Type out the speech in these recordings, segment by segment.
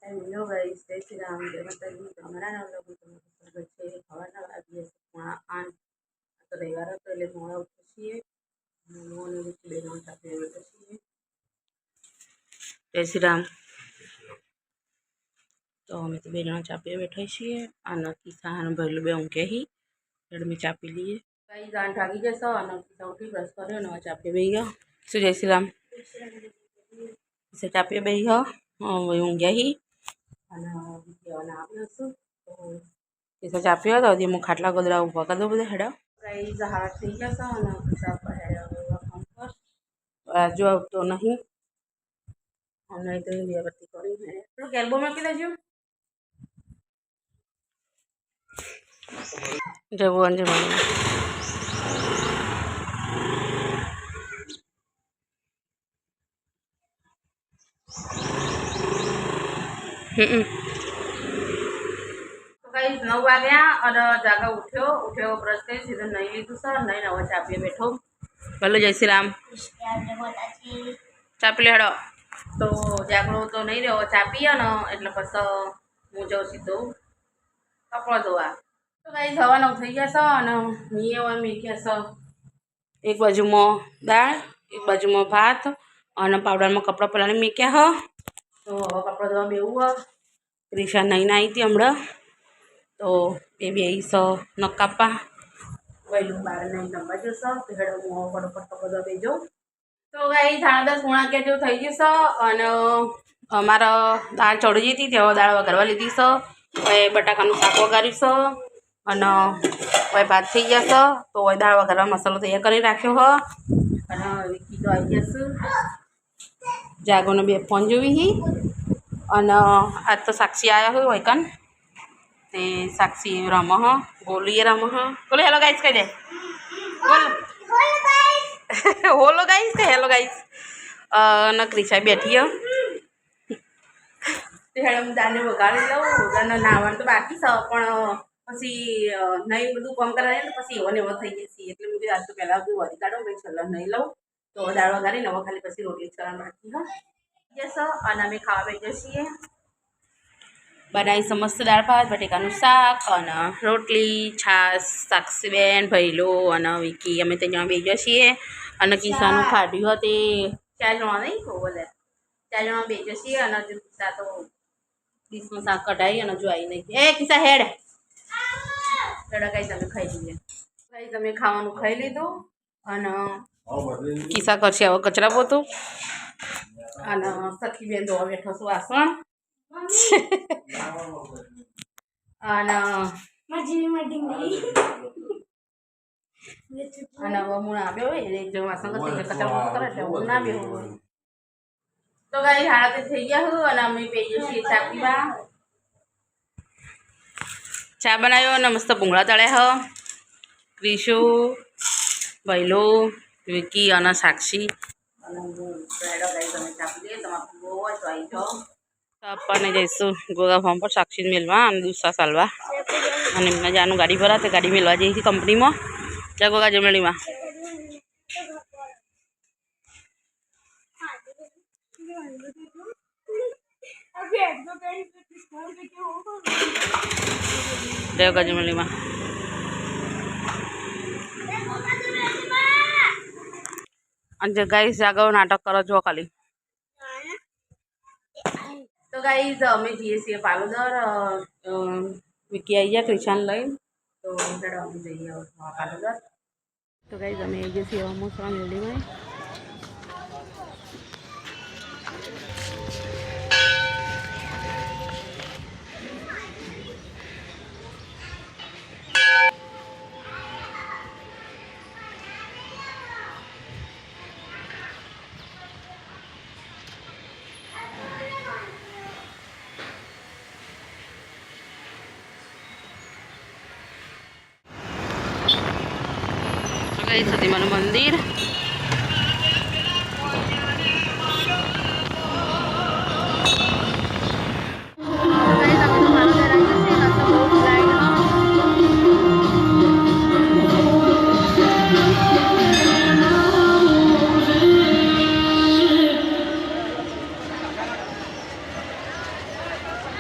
Hello guys, જય શ્રી રામ, જય માતાજી. તમારા નામ લોકો સ્વાગત છે. હવાના વાગીએ 8 તો રવિવાર હતો એટલે મોડા ઉઠીએ છીએ. મોને બેનો સાથે બેઠા છીએ. જય શ્રી રામ. તો અમે તો બે જણા ચા પીવા બેઠા છીએ. આ કિસ્સા ભરેલું બે ઊંઘે હી એટલે મેં ચા પી લઈએ. કઈ ગાંઠ ભાગી જશો અને કિસ્સા ઉઠી બ્રશ કર્યો ને ચા પીવા બેસી ગયો. શું જય શ્રી રામ? ચા પીવા બેસી ગયો. ઊંઘ્યા હી અને કહેવાના આવ્યો છું તો કિસ્સા ચા પીવા તો હજી હું ખાટલા ગોદડા ઊભા કરી દઉં બધા હેડા. કઈ હાથ થઈ જશે અને કિસ્સા પર કામ કર બાજુ આવતો નહીં અને તો વ્યવસ્થિત કરી થોડું એલ્બો મૂકી દેજો. જવું અંજમાનું તો કઈ 9 વાગ્યા અને જાગા ઉઠ્યો બ્રશ કરી સીધો નહીં લીધું સર નહીં હવે ચા પીએ બેઠો. ભલો જય શ્રી રામ. ચા પી હેડો. તો જાગડો તો નહીં રહ્યો ચા પીએ ને એટલે પછી હું જાઉં સીધો કપડો ધોવા. તો કઈ 9:15 થઈ ગયા છે અને મેં હોય મેક્યા છે એક બાજુમાં દાળ એક બાજુમાં ભાત અને પાવડરમાં કપડાં પલાને મેક્યા હ. તો હવે કપડાં ધોવા બેવું હ. ક્રિશા નહીં આવી હતી હમણાં તો એ બી સ નખ કાપવા વહેલું બાર નહીં નંબર જશો તો હેડો હું ફટોફટ કપડાં ધોવા બેસી જાઉં. તો ગાઈ 10:30 જેવું થઈ જશે અને અમારે દાળ ચડી જતી તેઓ દાળ વઘારવા લીધી છે. હવે બટાકાનું શાક વઘાર્યું છે અને હવે ભાત થઈ જશે તો હવે દાળ વઘારવા મસાલો તૈયાર કરી રાખ્યો હ. અને વિકી તો આવી જશે. જાગોને બે ફોન જોવી હી અને આજ તો સાક્ષી આવ્યા હોય વૈકન તે સાક્ષી રમ હ બોલીએ રમ હ બોલે હેલો ગાઈસ કહી દે બોલ હોલો ગાઈસ કે હેલો ગાઈસ. અને ક્રિશા બેઠી હ તે હેડો હું દાને વગાડી લઉં. વગાડને નાવાનું તો બાકી છે પણ પછી નહીં બધું કામ કરાવે ને પછી એવો ને એવો થઈ જશે એટલે મેં આજ તો પહેલાં બધું વધી કાઢો પછી છેલ્લા નહીં લઉં તો દાળ વગાડીને હવે ખાલી પછી રોટલી ચરણ બાકી હ જશે અને અમે ખાવા બેઠા છીએ. બનાવી સમસ્ત દાળ ભાત બટેકાનું શાક અને રોટલી છાશ સાક્ષીબેન ભૈલો અને વિકી અમે ત્યાં જણા બેસ્યા છીએ અને કિસ્સાનું ખાધ્યું તે 4 જણા નહીં કહું બોલે 4 જણા બેસ્યા છીએ અને જો કિસ્સા તો ડીશમાં શાક કઢાવી અને જો આવી નહીં એ કિસ્સા હેડ હેડા કઈ તમે ખાઈ લઈએ. કઈ તમે ખાવાનું ખાઈ લીધું અને કિસ્સા કરશે હવે કચરા પોતું અને સખીબેન ધોવા બેઠો છું વાસણ અને હવે હું ના બેહું એટલે એક જણ વાસણ કરશે કચરા પોતું કરે એટલે હું ના બેહું. તો ગાઈ હાડા થઈ ગયા હું અને અમે બેસીએ છીએ ચા પીવા. ચા બનાવ્યો અને મસ્ત ભૂંગળા તળ્યા હ. ક્રિશુ ભૈલો વિકી અને સાક્ષી અને હું હેડો ગાઈ તમે ચા પી લઈએ તમારે બહુ હોય તો આવી જાઓ. આપવાને જઈશું ગોગા ફાર્મ પર સાક્ષી મેળવા અને દૂસરા ચાલવા અને એમને જાનું ગાડી ભરા તે ગાડી મેળવા જઈએ કંપનીમાં ત્યાં ગોગા જમણીમાં. ગજમલીમાં અને ગાઈસ જાગો નાટક કરો છો ખાલી. તો ગાઈસ અમે જઈએ છીએ પાલોદર વિકી આવી ગયા ક્રિશાન લઈને તો અમે જઈએ પાલોદર. તો ગાઈસ અમે આવી ગયા છીએ મોસરા મેળીમાં. સતીમાનું મંદિર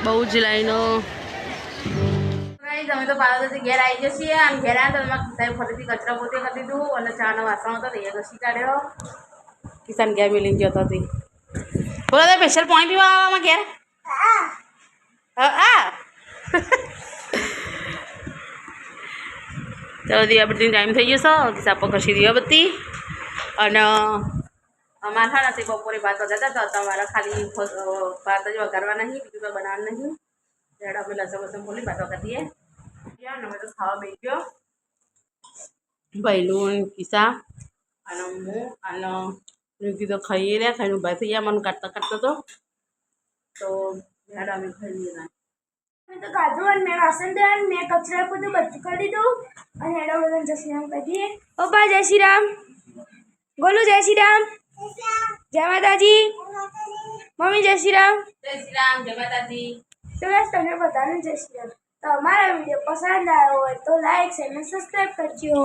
બહુ જ લાઈનો. અમે તો પાર્વતી ઘેર આવી જશે અને ઘેર આવ્યા તો એમાં સાહેબ ફરીથી કચરા પોતે કરી દીધું અને ચાનો વાસણ હતો તે ઘસી કાઢ્યો. કિસાન ઘેર મિલીને જતો હતી. બોલો તો સ્પેશિયલ પાણી પીવા આવવામાં ઘેર હા તો દિવાબત્તીનો ટાઈમ થઈ ગયો છે. કિસાપો કરશી દિવાબત્તી અને અમારે હા નથી બપોરે ભાત વગાડતા હતા તમારા ખાલી ભાત જ વગાડવા નહીં બીજું તો બનાવવાનું નહીં. ત્યારે અમે લસણ વસણ ખોલી ભાત વગાડીએ ને અમે તો ખાવા બેસી ગયો પહેલું કિસ્સા અને હું અને કીધું તો ખાઈએ રહ્યા ખાઈને ઊભા થઈ ગયા મને કાઢતા કાઢતો તો ત્યારે અમે ખાઈએ ના મેં તો કાઢું અને મેં વાસણ ધોયા મેં કચરા બધું કરી દીધું અને એના બધા જય શ્રી રામ કહી દઈએ. પપ્પા જય શ્રી રામ, ગોલું જય શ્રી રામ, જય માતાજી, મમ્મી જય શ્રી રામ, જય માતાજી. તો બસ તમને બધાને જય શ્રી રામ. તો અમારા વિડીયો પસંદ આવ્યો હોય તો લાઈક શેર અને સબસ્ક્રાઈબ કરજો.